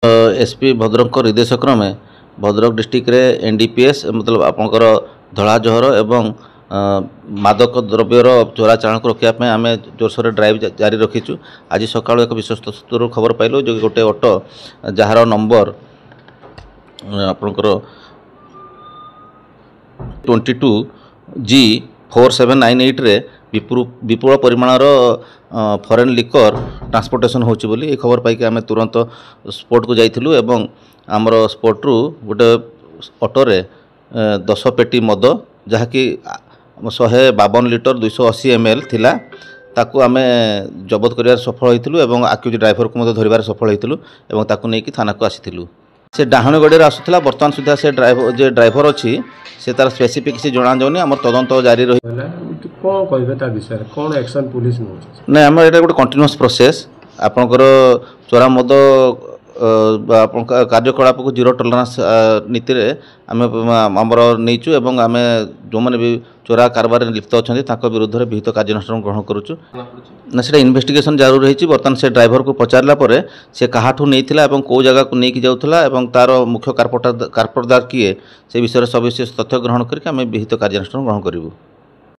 SP Bhadrak निर्देश क्रमे Bhadrak district रे एनडीपीएस मतलब आपंकर धला जहर एवं मादक द्रव्यर चोरा चालान को रोकने आम जोरसोर ड्राइव जारी रखीचु। आज सका एक विश्वस्त सूत्र खबर पाइलु जो गोटे ऑटो जार नंबर आपंकर 22G4798 रे विपुल परिमाणर फॉरेन लिकर ट्रांसपोर्टेशन होची बोली ए खबर पाई आम तुरंत स्पॉट को जाइथिलु एवं आमर स्पॉट रु गोटे ऑटो रे 10 पेटी मद जहाँकि 152 लिटर 280 ml थिला ताकू आम जबत कर सफल होइथिलु एवं आक्यूज ड्राइवर को मदे धरिबार सफल होइथिलु एवं ताकू नेकी थाना को आसीथिलु। से डाहाण गड़ी आसुला बर्तमान सुधा से ड्राइवर अच्छी से तार स्पेसिफिक किसी जना जाऊनी आम तदंत जारी रही ना आम ये गोटे कंटिन्यूअस प्रोसेस आपंकर चोरा मद कार्यकलाप को जीरो टॉलरेंस नीति आमर नहींचु एवं आम जो मैंने भी चोरा कारबार लिप्त अच्छा विरुद्ध में विहित कार्यानुष्ठान ग्रहण करुचु ना से इन्वेस्टिगेशन जारी रही। बर्तमान से ड्राइवर को पचारा पर से कहाठू नहीं कौ जगह को लेकिन जाऊला तार मुख्य कारपोरदार किए से विषय सविशेष तथ्य ग्रहण करके आम विहित कार्यानुष्ठान ग्रहण करूँ।